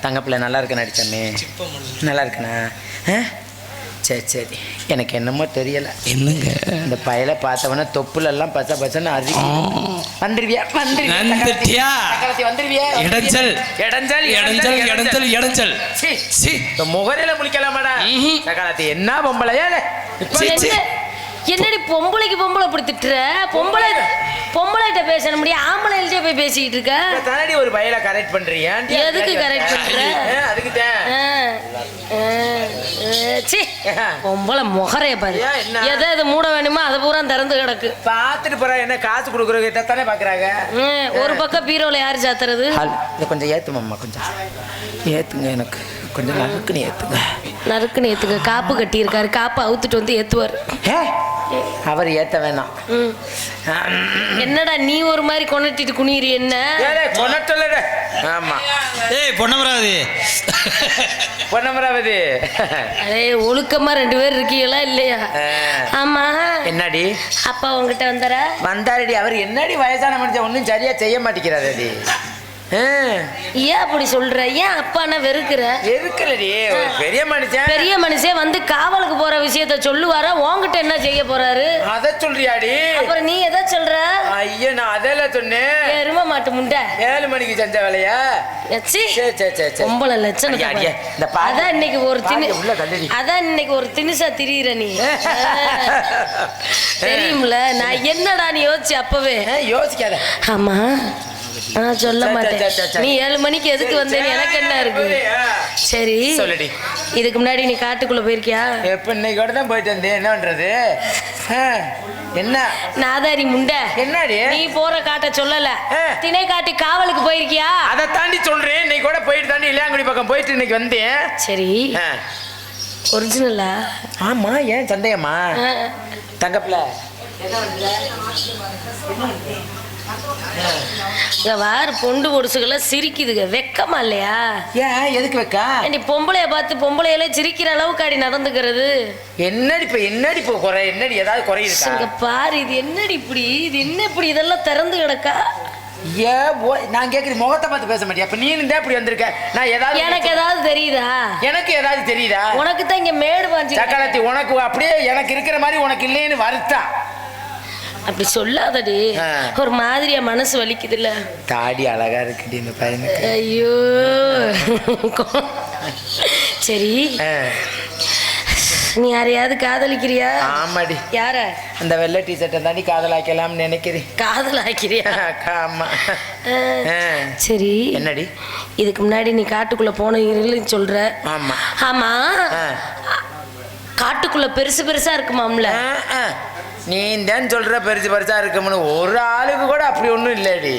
தங்கப்பிள்ளை நல்லா இருக்கு நடிச்சமே. நல்லா இருக்குண்ணா. சரி சரி, எனக்கு என்னமோ தெரியல. என்னங்க இந்த பயலை பார்த்தவன தொப்புலெல்லாம் பச்சை பச்சைன்னு அதிகம். வந்துருவியா வந்துருவியா வந்துருவியா? இடைஞ்சல் இடைஞ்சல் இடைஞ்சல் இடைஞ்சல் இடைஞ்சல். முகரையில முழிக்கலாமாடா சகாலத்தி? என்ன பொம்பளையா? என்னடி பொம்பளைக்கு பொம்பளை அப்படி திட்டுற? பொம்பளைகிட்ட பேச முடியும், ஆம்பளைகிட்டே போய் பேசிக்கிட்டு இருக்க. தானடி ஒரு பயலை கரெக்ட் பண்றியா? எதுக்கு கரெக்ட் பண்ற? பொம்பளை முகரைய பாரு. எதை மூட வேணுமோ அதை பூரா திறந்து கிடக்கு. பாத்துட்டு போறா. என்ன காசு கொடுக்குறவங்க தானே பாக்குறாங்க. ஒரு பக்கம் பீரோல யாரு சாத்துறது? கொஞ்சம் ஏத்துமாம்மா, கொஞ்சம் ஏத்துங்க. எனக்கு கொஞ்சம் நறுக்குன்னு ஏத்துங்க. நறுக்குன்னு ஏத்துங்க. காப்பு கட்டி இருக்காரு, காப்பு அவுத்துட்டு வந்து ஏத்துவார். அவர் ஏத்த வேணாம். என்னடா நீ ஒரு மாதிரி கொணட்டிட்டு குனிறி? என்ன கொணட்டல? ஆமா. ஏய் பொன்னமராவதி, பொன்னமராவதி. அதே ஒழுக்கமா 2 பேர் இருக்கீங்களா இல்லையா? ஆமா. என்னடி அப்பா உங்ககிட்ட வந்தாரா? வந்தாரடி. அவர் என்னடி வயசான மனுஷன், ஒன்றும் சரியா செய்ய மாட்டேங்கிறாரடி. ஏன் அப்படி சொல்ற? ஏன் அப்பானா வெறுக்கிற? வெறுக்கலடி, பெரிய மனுஷன். பெரிய மனுஷன் வந்து காவலுக்கு போற விஷயத்த சொல்லுவாரா? உன்கிட்ட என்ன செய்ய போறாரு? அத சொல்றியாடி? அப்புறம் நீ எதை சொல்ற? ஐயோ, நான் அதெல்லாம் சொன்னேன். எரும மாட்டு முண்டை 7 மணிக்கு செஞ்ச வேலையா? பொம்பளை லட்சணம். அதான் இன்னைக்கு ஒரு திணிசா திரியிற நீ. தெரியும்ல நான் என்னடா நீ யோசிச்சு அப்பவே. யோசிக்காத. ஆமா சொல்ல மாட்டேன். நீ 7 மணிக்கு எதுக்கு வந்தேன்னு எனக்கு என்ன இருக்கு? சரி சொல்லுடி. இதுக்கு முன்னாடி நீ காட்டுக்குள்ள போயிருக்கியா? எப்ப இன்னைக்கு கூட தான் போயிட்டு வந்தேன். என்ன பண்றது? என்ன நாதாரி முண்டை, என்னடி நீ போற காட்ட சொல்லல. திணை காட்டு காவலுக்கு போயிருக்கியா? அதை தாண்டி சொல்றேன். இன்னைக்கு கூட போயிட்டு தாண்டி இளையாங்குடி பக்கம் போயிட்டு இன்னைக்கு வந்தேன். சரி ஒரிஜினலா? ஆமா. ஏன் சந்தேகமா? தங்கப்பிள்ள வாரு பொண்டு பொடுசுகளை சிரிக்குதுங்க. வெக்கமா இல்லையா? ஏன் எதுக்கு வெக்கா? நீ பொம்பளைய பார்த்து பொம்பளையில சிரிக்கிற அளவுக்கு அடி நடந்துக்கிறது. என்னடி இப்ப என்னடி இப்போ குறை? என்னடி ஏதாவது குறை இருக்கா? பாரு இது என்னடி இப்படி? இது என்ன இப்படி இதெல்லாம் திறந்து கிடக்கா? நான் கேக்குறேன், முகத்தை பார்த்து பேச மாட்டியா? அப்ப நீ இருந்தா இப்படி வந்திருக்க. நான் ஏதாவது எனக்கு ஏதாவது தெரியுதா? எனக்கு ஏதாவது தெரியுதா? உனக்கு தான் இங்க மேடு பாஞ்சு சக்கரத்தி. உனக்கு அப்படியே எனக்கு இருக்கிற மாதிரி உனக்கு இல்லைன்னு வருத்தா? அப்படி சொல்லாதடி. ஒரு மாதிரியா மனசு வலிக்குது இல்ல? தாடி அழகா இருக்குடி இந்த பையனுக்கு. ஐயோ சரி, நீ யாரையாவது காதலிக்கிறியா? ஆமாடி. யார? அந்த வெள்ளை டிஷர்ட்டை தாண்டி காதலாக்கலாம்னு நினைக்கிறேன். காதலாக்கிறியா? ஆமா. சரி என்னடி இதுக்கு முன்னாடி நீ காட்டுக்குள்ள போனீங்கன்னு சொல்ற? ஆமா. ஆமா. காட்டுக்குள்ள பெருசு பெருசா இருக்குமாம்ல? நீ தான் சொல்ற பெருசு பெருசா இருக்கும்னு. ஒரு ஆளுக்கு கூட அப்படி ஒண்ணும் இல்லடி.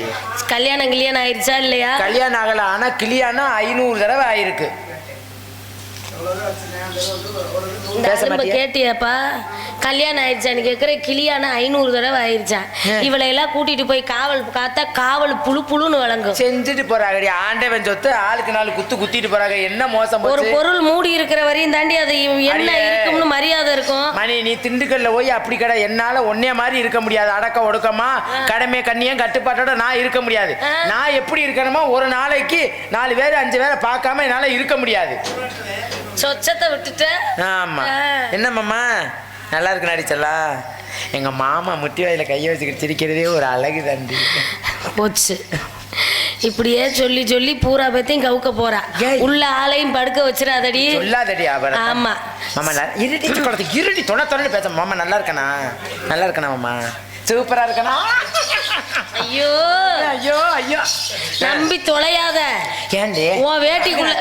கல்யாணம் ஆயிடுச்சா இல்லையா? கல்யாணம் ஆகல. ஆனா கிளியானம் 500 தடவை ஆயிருக்கு. கேட்டியாப்பா? கல்யாணம் ஆயிடுச்சான்னு கேக்குற. கிளியான 500 தடவை ஆயிடுச்சான். இவளை எல்லாம் கூட்டிட்டு போய் காவல் காத்தா காவல் புழு புழுன்னு வழங்கும். செஞ்சுட்டு போறாங்க. ஆண்டவன் சொத்து ஆளுக்கு 4 குத்து குத்திட்டு போறாங்க. என்ன மோசம்! ஒரு பொருள் மூடி இருக்கிற வரையும் தாண்டி அது என்ன இருக்கும்னு மரியாதை இருக்கும். மணி நீ திண்டுக்கல்ல போய் அப்படி கடை என்னால ஒன்னே மாதிரி இருக்க முடியாது. அடக்க ஒடுக்கமா கடமை கண்ணியம் கட்டுப்பாட்டோட நான் இருக்க முடியாது. நான் எப்படி இருக்கணுமோ ஒரு நாளைக்கு 4 பேர் 5 பேரை பார்க்காம என்னால இருக்க முடியாது. சொச்சத்தை விட்டுட்ட. ஆமா. என்ன மாமா நல்லா இருக்கு நடிச்சலா? எங்க மாமா முட்டி வாயில கையை வச்சுக்கிட்டு சிரிக்கிறதே ஒரு அழகு தண்டி போச்சு. இப்படியே சொல்லி சொல்லி பூரா பேத்தையும் கவுக்க போறா. உள்ள ஆளையும் படுக்க வச்சிடாதடி. சொல்லாதடி. ஆமா மாமா இருடி தொண பேச. மாமா நல்லா இருக்கனா மாமா? சூப்பரா இருக்கனா? ஐயோ ஐயோ ஐயோ நம்பி தொலையாத. ஏண்டி உன் வேட்டிக்குள்ள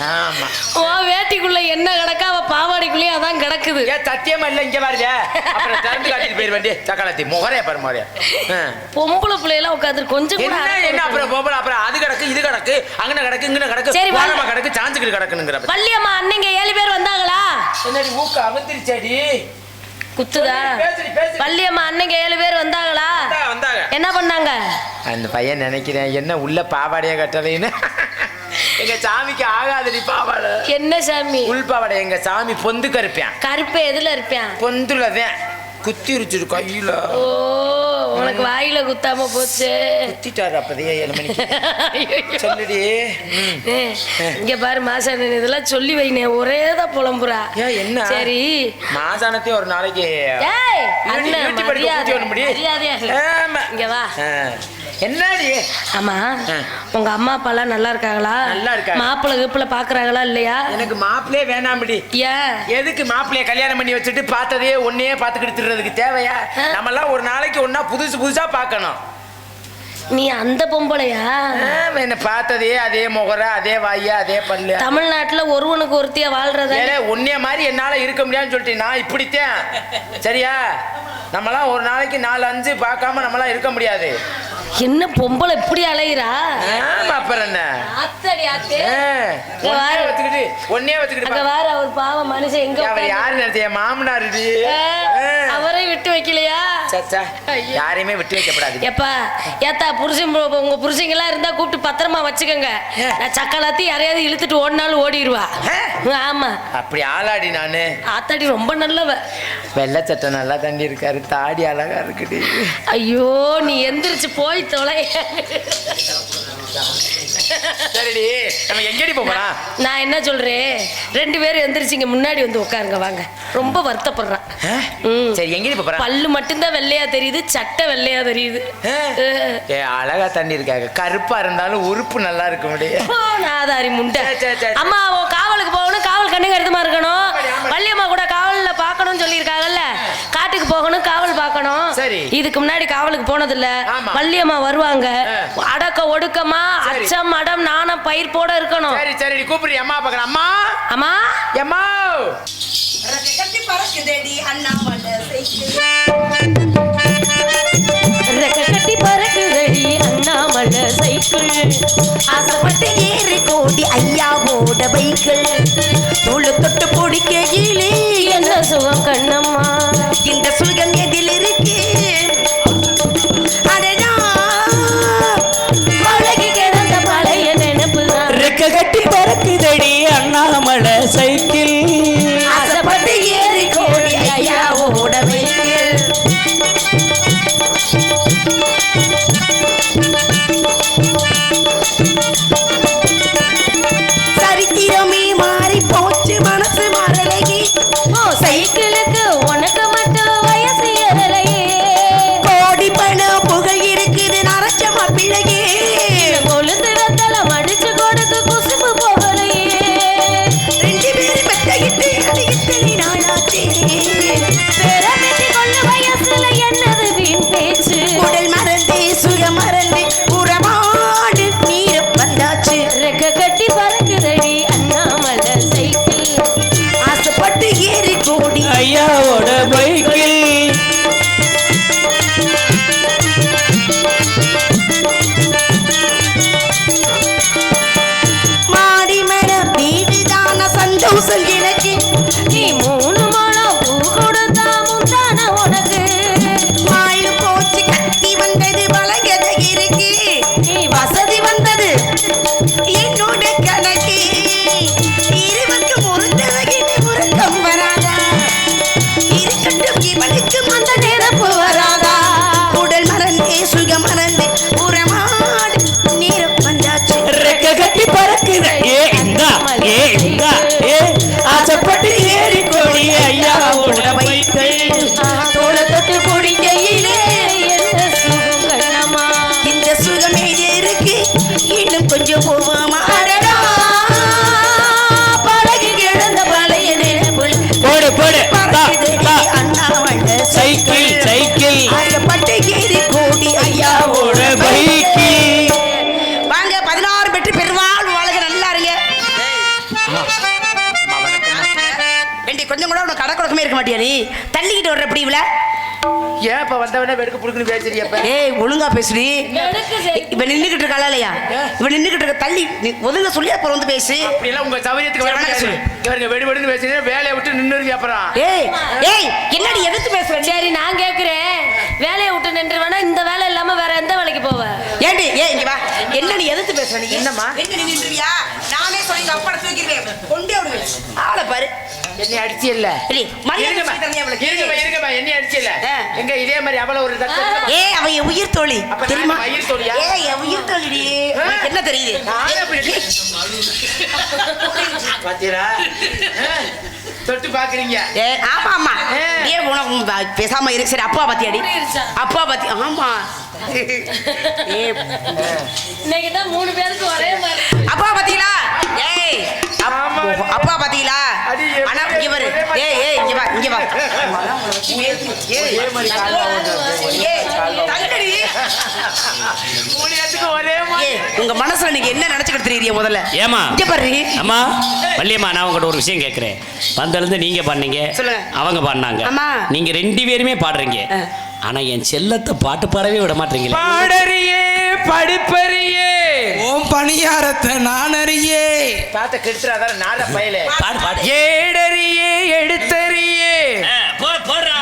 ஆமா உன் வேட்டிக்குள்ள என்ன கிடக்கா அவ பாவாடிக்குள்ளேயே அதான் கிடக்குது. ஏன் சத்தியமா இல்ல? இங்க பாருங்க. அப்புறம் திறந்து காட்டிட்டு போயிரு வேண்டிய சக்கலத்தி முகரே பாரு மாதிரி. பொம்பளை பிள்ளையெல்லாம் உட்காந்து கொஞ்சம் கூட என்ன அப்புறம் பொம்பளை அப்புறம் அது கிடக்கு இது கிடக்கு அங்கன கிடக்கு இங்கன கிடக்கு சரி வாரமா கிடக்கு சாஞ்சுக்கிட்டு கிடக்குங்கிற. பள்ளியம்மா அன்னைங்க 7 பேர் வந்தாங்களா? என்னடி மூக்க அமுத்திருச்சேடி குத்துதா? பள்ளியம்மா அன்னைக்கு 7 பேர் வந்தாங்களா? என்ன பண்ணாங்க? அந்த பையன் நினைக்கிறேன் என்ன உள்ள பாவாடையா கட்டலைன்னு. எங்க சாமிக்கு ஆகாதடி பாவாடை. என்ன சாமி? உள் பாவாடை. எங்க சாமி பொந்து கருப்பேன். கருப்பை எதுல இருப்பேன்? பொந்துலதான் குத்தி இருச்சிரு கையில. ஓ உனக்கு வாயில குத்தாம போச்சு. குத்திட்டாரு அப்பதையே 7 மணிக்கு. சொல்லுடி. இங்க பாரு மாசான இதெல்லாம் சொல்லி வைனே ஒரேதான் புலம்புறா. என்ன சரி மாசானத்தையும் ஒரு நாளைக்கு இங்க வா. என்னடி? ஆமா உங்க அம்மா அப்பா எல்லாம் நல்லா இருக்காங்களா? நல்லா இருக்காங்க. மாப்பிள்ளை கீப்பிள்ள பாக்குறாங்களா இல்லையா? எனக்கு மாப்பிள்ளையே வேணாம்படி. ஏன் எதுக்கு மாப்பிள்ளைய கல்யாணம் பண்ணி வச்சுட்டு பார்த்ததே ஒன்னையே பார்த்துக்கிட்டு தேவையா? நம்ம எல்லாம் ஒரு நாளைக்கு ஒன்னா புதுசா பார்க்கணும். நீ அந்த பொம்பளையா? என்ன பார்த்ததே அதே முகர அதே வாயா அதே பல்லு. தமிழ்நாட்டுல ஒருவனுக்கு ஒருத்தியா வாழ்றத ஒன்னே மாதிரி என்னால இருக்க முடியாதுன்னு சொல்லிட்டு நான் இப்படித்தான். சரியா? நம்மளாம் ஒரு நாளைக்கு 4-5 பார்க்காம நம்மளாம் இருக்க முடியாது. என்ன பொம்பளை இப்படி அலையிறா? அப்புறம் என்ன ஒன்னே வச்சுக்கிட்டு வேற ஒரு பாவம் மனுஷன் எங்க யாரு நினைச்ச மாமனார் அவரை விட்டு வைக்கலையா? யாரையுமே விட்டு வைக்கப்படாது. எப்பா ஏத்தா புருஷன் உங்க புருஷங்க எல்லாம் இருந்தா கூப்பிட்டு பத்திரமா வச்சுக்கோங்க. நான் சக்கலாத்தி யாரையாவது இழுத்துட்டு ஓடினாலும் ஓடிடுவா. ஆமா அப்படி ஆளாடி நானு. ஆத்தாடி ரொம்ப நல்லவ. வெள்ளை சட்டை நல்லா தண்டி இருக்காரு. தாடி அழகா இருக்குடி. ஐயோ நீ எந்திரிச்சு போய் தொலை. சரிடி நம்ம எங்கடி போகலாம்? நான் என்ன சொல்றேன் 2 பேரும் எந்திரிச்சிங்க முன்னாடி வந்து உட்காருங்க வாங்க. ரொம்ப வருத்தப்படுறான். சரி எங்கடி போறோம்? பல்லு மட்டும்தான் வெள்ளையா தெரியுது, சட்டை வெள்ளையா தெரியுது. அழகா தண்ணி இருக்காங்க. கருப்பா இருந்தாலும் உறுப்பு நல்லா இருக்க முடியும். நாதாரி முண்டை. அம்மா காவலுக்கு போகணும், காவல் கண்ணுங்க எடுத்துமா இருக்கணும். வள்ளியம்மா கூட காவல்ல பாக்கணும்னு சொல்லியிருக்காங்கல்ல. காட்டுக்கு போகணும், காவல் பார்க்கணும். சரி இதுக்கு முன்னாடி காவலுக்கு போனது இல்ல. வள்ளியம்மா வருவாங்க. அடக்க ஒடுக்கமா அச்சம் அடம் நாணம் பயிர் போட இருக்கணும். சரி சரி கூப்பிடு. அம்மா பாக்குறேன். அம்மா அம்மா அம்மா கட்டி பறக்குதேடி அண்ணாமலை சைக்கிள். கட்டி பறக்குதடி அண்ணாமலை சைக்கிள். ஆசைப்பட்டு ஏறி கோடி ஐயாவோட பைக்கிள். தோளு தொட்டு பிடிக்கையிலே என்ன சுகம் கண்ணம்மா. இந்த சுகம் எதில் இருக்கு? கட்டி பறக்குதடி அண்ணாமலை சைக்கிள். ஆசைப்பட்டு ஏறி கோடி ஐயாவோட பைக்கிள். சரித்திரமே மாறி போச்சு மனசு மாறலையே. சைக்கிளுக்கு உனக்கு மட்டும் வயசு ஏறலையே. கோடி பணம் புகழ் இருக்குது நரச்சமா பிள்ளையே. கொழுந்து வெத்தல மடிச்சு கொடுத்து குசும்பு போகலையே. 2 பேரும் மெத்தையிட்டு அடியிட்டு நாளாச்சு. பெறமெட்டி கொள்ள வயசுல என்னது வீண் பேச்சு. உடல் மறந்து சுகம் மறந்து உறவாடு நீர் வந்தாச்சு. ரெக்க கட்டி பறக்குதடி அண்ணாமலை சைக்கிள். ஆசைப்பட்டு ஏறி கோடி ஐயாவோட பைக்கில். மாடி மேல வீடுதான சந்தோஷம் எனக்கு. நீ 3 மணம் பூ கொடுத்தா முந்தான உனக்கு. வாழ் போச்சு கத்தி வந்தது பழகத இருக்கு. நீ வசதி வந்தது என்னோட கணக்கு. இருவருக்கு முறுத்தவகின்னு முறுக்கம் வராதா? இருக்கட்டும் இவனுக்கும் அந்த நிரப்பு வராதா? உடல் மறந்தே சுகம் மறந்து உறமாடு நீரம் வந்தாச்சு. ரெக்க கட்டி பறக்குத ஆசைப்பட்டு ஏறி கோடி ஐயாவோட பைக்கிள். தோள தொட்டு குடிக்கையிலே என்ன சுகம் கண்ணம்மா. இந்த சுகமே இருக்கு இன்னும் கொஞ்சம் போவாமா? அடடா பழகி கிடந்த பழைய நினைவுகள். போடு போடு அண்ணாமலை சைக்கிள் சைக்கிள். ஆசைப்பட்டு ஏறி கோடி ஐயாவோட பைக்கிள். வாங்க 16 பெற்று பெருவாழ் வாழ்க நல்லா இருங்க. கொஞ்சம் கூட உனக்கு கடை கொடுக்கமே இருக்க மாட்டியா? நீ தள்ளிக்கிட்டு வர்ற இப்படி இவள ஏன் இப்ப வந்தவனே வெடுக்கு புடுக்குன்னு பேசுறியப்ப? ஏய் ஒழுங்கா பேசுடி. எனக்கு சரி. இவ நின்னுகிட்டு இருக்காளா இல்லையா? இவ நின்னுகிட்டு இருக்க தள்ளி ஒதுங்க சொல்லி அப்புறம் வந்து பேசு. அப்படி எல்லாம் உங்க சௌரியத்துக்கு வர முடியாது. இவங்க வெடி வெடின்னு பேசுறீங்க. வேலையை விட்டு நின்னுருங்க அப்புறம். ஏய் ஏய் என்னடி எதிர்த்து பேசுற? சரி நான் கேக்குறேன். வேலையை விட்டு நின்றுவேனா? இந்த வேலை இல்லாம வேற எந்த வேலைக்கு போவ? ஏண்டி ஏய் இங்க வா. என்னடி எதிர்த்து பேசுற? நீ என்னம்மா? என்ன நின்னுறியா? நானே சொல்லி அப்பட தூக்கிடுவேன் கொண்டே விடுவேன் ஆளை பாரு என்னை அடிச்சில்ல இல்ல மரியாதை இருங்கம்மா, சொல்லி தரேன் அவளுக்கு. இருங்கம்மா, இருங்கம்மா, என்னை அடிச்சில்ல எங்க இதே மாதிரி அவள ஒரு ஏய் அவ என் உயிர் தோழி அப்ப தெரியுமா நான் உயிர் தோழியா? ஏய் என் உயிர் தோழிடி உனக்கு என்ன தெரியுது நானே அப்படி பாத்தீரா தொட்டு பாக்குறீங்க ஏ ஆமா ஆமா ஏ உனக்கு பேசாம இரு சரி அப்பா பாத்தியாடி அப்பா பாத்தி ஆமா ஏ இன்னைக்கு தான் 3 பேருக்கு ஒரே மாதிரி அப்பா பாத்தீங்களா ஏய் ஆமா. அப்பா பாத்தீங்களா அடி, எப்படி ஆனா இங்க பாரு ஏய் ஏய் இங்க வா இங்க வா ஒரே மாதிரி கால்ல ஏய் தங்கடி மூணியத்துக்கு ஒரே மாதிரி ஏய் உங்க மனசுல நீங்க என்ன நினைச்சுக்கிட்டு தெரியுறிய முதல்ல ஏமா இங்க பாரு அம்மா வள்ளியம்மா நான் உங்கள்கிட்ட ஒரு விஷயம் கேட்குறேன் வந்திருந்து நீங்க பண்ணீங்க சொல்லுங்க. அவங்க பாடினாங்க ஆமா. நீங்க 2 பேருமே பாடுறீங்க ஆனா என் செல்லத்தை பாட்டு பாடவே விட மாட்டீங்களே பாடறியே படிப்பறியே ஓம் பணியாரத்தை நான் அறியே தாத்த கெடுத்துறாத நாட பயலே பாடு பாடு ஏடறியே எடுத்தறியே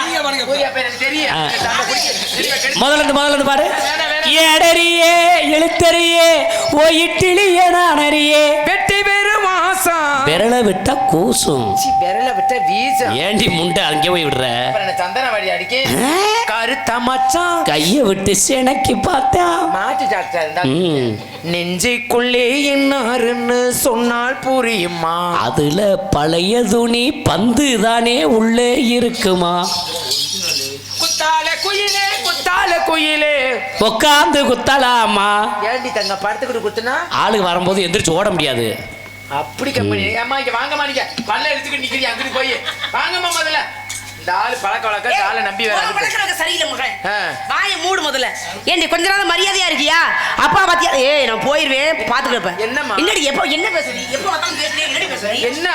நீங்க பாருங்க பூரியா பேர் எனக்கு தெரியும் ஆ. தாத்தா குடிக்க திரும்ப கெடுத்து முதல்ல இருந்து பாடு வேணாம், வேணாம். எடறியே எழுத்தறியே ஓ இட்டிலியே நான் அறியே வெட்டி பெரும் மாசம் விரலை விட்டா கூசும் விரல விட்ட வீசம் ஏண்டி முண்டை அங்கே போய் விடுற அப்புறம் என்ன சந்தனவாடி அடிக்க கருத்த மச்சான் கையை விட்டு சினக்கி பார்த்தா மாட்டு டாக்டர் இருந்தா ம். நெஞ்சுக்குள்ளே என்னாருன்னு சொன்னால் புரியுமா அதுல பழைய துணி பந்து தானே உள்ளே இருக்குமா குத்தால குயிலே உட்காந்து குத்தலாமா ஏண்டி தங்க படத்துக்கிட்டு குத்துனா ஆளுக்கு வரும்போது எந்திரிச்சு ஓட முடியாது அப்படி கம்பெனி அம்மா இங்க வாங்கம்மா நீங்க பல்ல எடுத்துக்கிட்டு நிக்கிறீங்க அங்கிட்டு போய் வாங்கம்மா முதல்ல இந்த ஆளு பழக்க வழக்கம் இந்த ஆளை நம்பி உன் வர பழக்கம் சரியில்லை மகன் ஆ. வாயை மூடு முதல்ல ஏண்டி கொஞ்ச நாள் மரியாதையா இருக்கியா அப்பா பாத்தியா ஏய் நான் போயிருவேன் பாத்துக்கிறப்ப என்னம்மா? என்னடி எப்போ என்ன பேசுறீ எப்போ பார்த்தாலும் பேசுறீ என்னடி பேசுறீ என்ன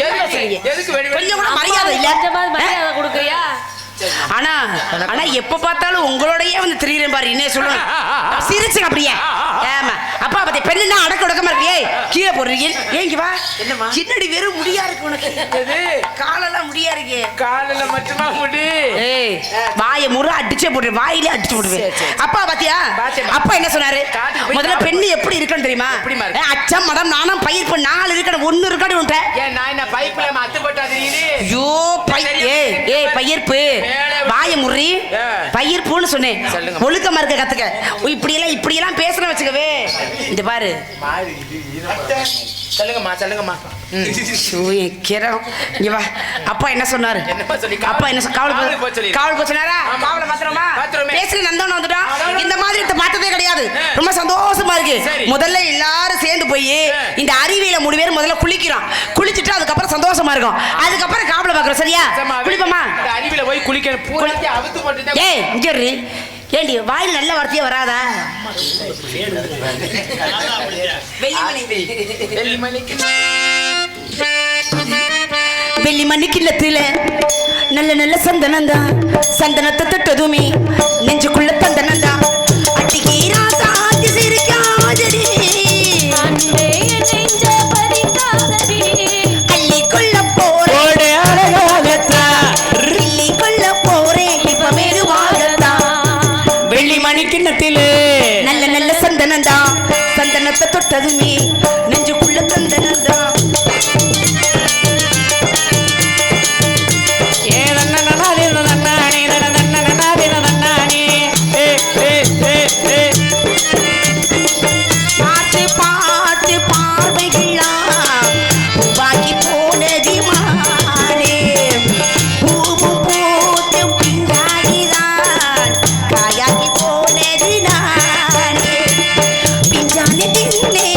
என்ன பேசுறீங்க? எதுக்கு வெடி கொஞ்சம் கூட மரியாதை இல்ல கொஞ்சமாவது மரியாதை கொடுக்குறியா ஆனா ஆனா எப்ப பார்த்தாலும் உங்களோடயே வந்து திரியிறேன் பாரு என்ன சொல்லணும் சிரிச்சுங்க அப்படியே ஆமா அப்பா பத்தி பெண்ணுன்னா அடக்க உடக்கமா இருக்கு ஏய் கீழே போடுறீங்க ஏங்க வா என்னம்மா? என்னடி வெறும் முடியா இருக்கு உனக்கு எது? காலெல்லாம் முடியா இருக்கு காலில மட்டுமா முடி ஏய் வாயை முறை அடிச்சே போடுறேன் வாயிலே அடிச்சு போடுவேன் சரி, சரி. அப்பா பாத்தியா பாத்தேம்மா. அப்பா என்ன சொன்னாரு காட்டுக்கு போய் முதல்ல பெண்ணு எப்படி இருக்கணும் தெரியுமா எப்படிம்மா இருக்கு? அச்சம் மடம் நானும் பயிர் பண்ண 4 இருக்கணும் 1 இருக்கணும் உன்ட்ட ஏன் நான் என்ன பைப்ல அத்து போட்டா தெரியுது ஐயோ ஏய் ஏய் பயிர்ப்பு வாயை முறி ஆ. பயிர்ப்புன்னு சொன்னேன் சொல்லுங்க. ஒழுக்கமா இருக்க கத்துக்க இப்படி எல்லாம் பேசுற வச்சுக்கவே இந்த பாரு சொல்லுங்கம்மா சொல்லுங்கம்மா ஐயோ, என் கிரம். இங்க வா அப்பா என்ன சொன்னாரு என்னப்பா சொல்லி அப்பா என்ன காவலுக்கு போக சொல்லி. காவல் போச்சுனாரா ஆமா. காவல மாத்திரமா மாத்திரமே. பேசி நந்தவன் வந்துட்டான் அதான். இந்த மாதிரி பார்த்ததே கிடையாது ஆ. ரொம்ப சந்தோஷமா இருக்கு சரி. முதல்ல எல்லாரும் சேர்ந்து போய் ஆ. இந்த அருவியில 3 பேர் முதல்ல குளிக்கிறோம் குளிச்சுட்டு அதுக்கப்புறம் சந்தோஷமா இருக்கும் அதுக்கப்புறம் காவல பாக்குறோம் சரியா குளிப்போமா இந்த அருவியில போய் குளிக்கணும் பூரா அவுத்து போட்டு ஏய் இங்க இரு. ஏண்டி வாயில் நல்ல வார்த்தையே வராதா வெள்ளி மணி கிண்ணத்துல நல்ல நல்ல சந்தனம் தான் சந்தனத்தை தொட்டதுமே நெஞ்சுக்குள்ள தந்தனம் தான் அட்டிக்கு ராசாத்தி சிரிக்காதடி அன்பே என் நெஞ்ச பறிக்காதடி அள்ளிக்குள்ள போறேன் ஓடு அழகாகத்தான் அள்ளிக்குள்ள போறேன் இப்ப மெதுவாகத்தான் வெள்ளி மணி கிண்ணத்திலே நல்ல நல்ல சந்தனம் தான் சந்தனத்தை தொட்டதுமே நெஞ்சுக்குள்ள தந்தனம் தான் ஏ நன்னா நன்னானே நன்னானே நன்னா நன்னானே நன்னானே ஏ ஏ ஏ ஏ பாட்டு பாட்டு பார்வைகளாம் பூவாக்கி போனது மானே பூவும் பூத்து பின்னாடிதான் காயாகி போனது நானே பிஞ்சானே தின்னே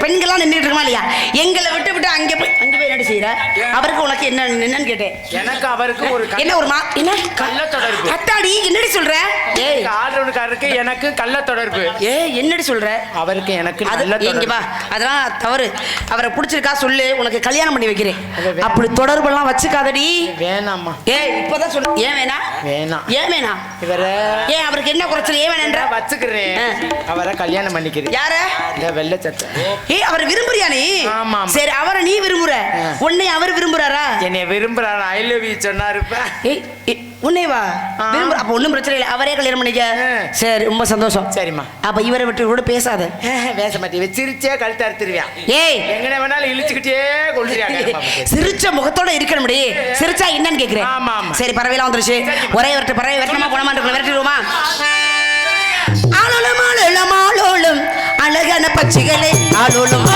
பெண்கள்லாம் நின்றுட்டு இருக்கமா இல்லையா? எங்களை விட்டு விட்டு அங்கே போய் என்ன செய்யற? அவருக்கு உனக்கு என்னன்னு கேட்டேன். எனக்கு அவருக்கு ஒரு என்ன ஒரு என்ன கள்ள தொடர்பு. அத்தாடி என்னடி சொல்ற? ஏய் ஆளுநருக்கு எனக்கு கள்ள தொடர்பு. ஏய் என்னடி சொல்ற? அவருக்கு எனக்கு நல்ல தொடர்பு. இங்க வா, அதெல்லாம் தவறு. அவரை பிடிச்சிருக்கா சொல்லு, உனக்கு கல்யாணம் பண்ணி வைக்கிறேன். அப்படி தொடர்பெல்லாம் வச்சுக்காதடி. வேணாம்மா. ஏய் இப்பதான் சொல்லு. ஏன் வேணா? வேணாம். ஏன் வேணா? இவரை ஏன் அவருக்கு என்ன குறைச்சல்? ஏன் வேணான்ற வச்சுக்கிறேன். அவரை கல்யாணம் பண்ணிக்கிறேன். யார? இந்த வெள்ளை சட்டை. ஏய் அவரை விரும்புறியா நீ? ஆமா. சரி அவரை நீ விரும்புற, உன்னை அவர் விரும்புறாரா? என்னை விரும்புறாரு. I love you சொன்னாருப்ப. ஏய் உன்னை வா விரும்புற. அப்ப ஒண்ணும் பிரச்சனை இல்லை, அவரே கல்யாணம் பண்ணிக்க. சரி ரொம்ப சந்தோஷம். சரிம்மா. அப்ப இவரை விட்டு கூட பேசாத. பேச மாட்டேன். சிரிச்சே கழுத்து அறுத்துருவேன். ஏய் எங்கன வேணாலும் இழுச்சுக்கிட்டே கொள்ளுறியாங்க. சிரிச்ச முகத்தோட இருக்கணும்டி. சிரிச்சா என்னன்னு கேக்குறேன். ஆமா. சரி பறவைலாம் வந்துருச்சு. ஒரே வரட்டு பறவை வரணுமா குணமாட்டு விரட்டிடுவோமா? ஆளோலம் ஆளோலம் ஆளோலம் அழகான பச்சிகளே ஆளோலம்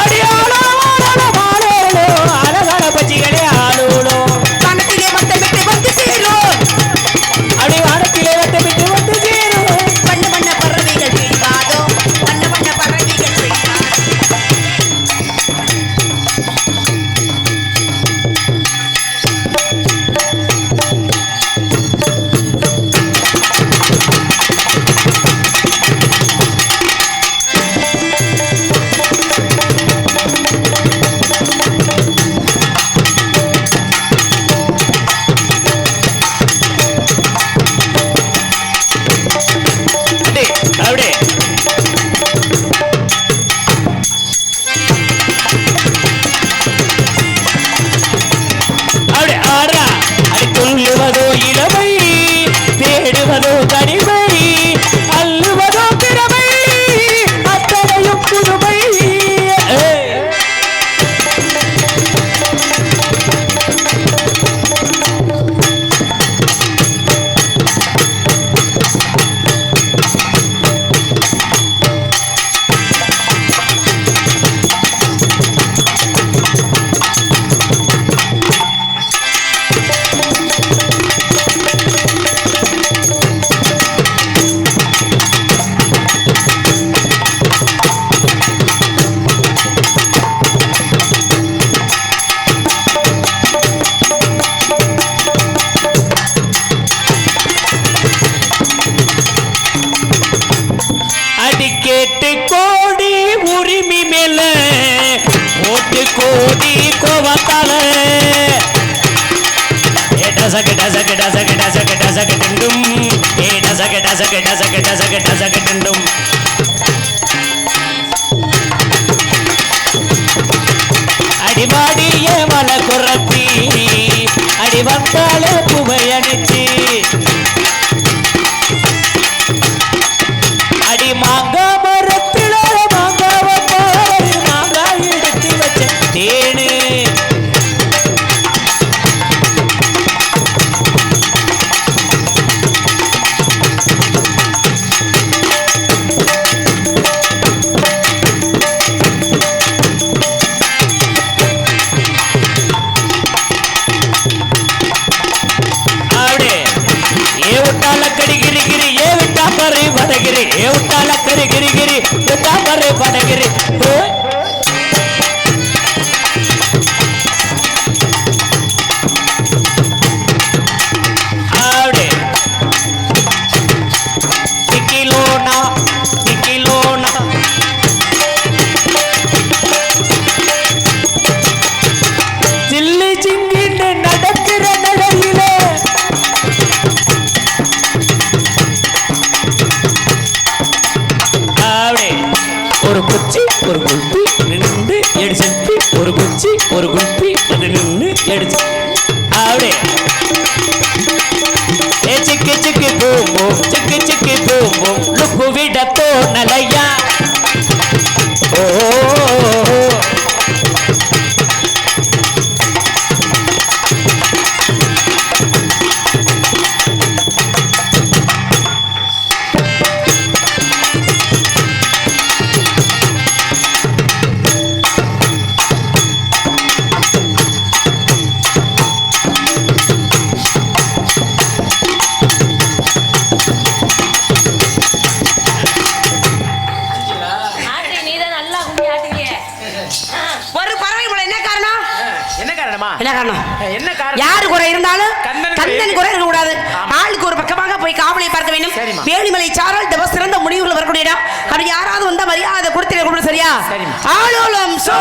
அழகான பச்சிகளே ஆளோலம் வானத்திலே வட்டமிட்டு வந்து சேரும். அப்படி வானத்திலே வட்டமிட்டு வந்து சேரும். வண்ண வண்ண பறவைகள் பிடிவாதோ, வண்ண வண்ண பறவைகள் பிடிவாதோ. அடிவாடிய மலை குரத்தி அடி வந்தாலே புகையணிச்சு அடி மாங்கா மரத்தில மாங்காவை மாங்காய் எடுத்து வச்ச தேனு படகிரி ஆடு திக்கிலோனா திக்கிலோனா சில்லி சிங்கின்னு நடக்கிற நடையிலே ஒரு குச்சி ஒரு குச்சி காரணமா? என்ன காரணம்? என்ன காரணம்? யாரு குறை இருந்தாலும் கண்ணன் கண்ணன் குறை இருக்க கூடாது. ஆளுக்கு ஒரு பக்கமாக போய் காவலை பார்க்க வேண்டும். சரிம்மா. வேலிமலை சாரல் தவ சிறந்த முடிவுகள் வரக்கூடிய இடம். அப்படி யாராவது வந்தா மரியாதை கொடுத்து கூப்பிடு. சரியா? சரிம்மா. ஆளோலம் சோ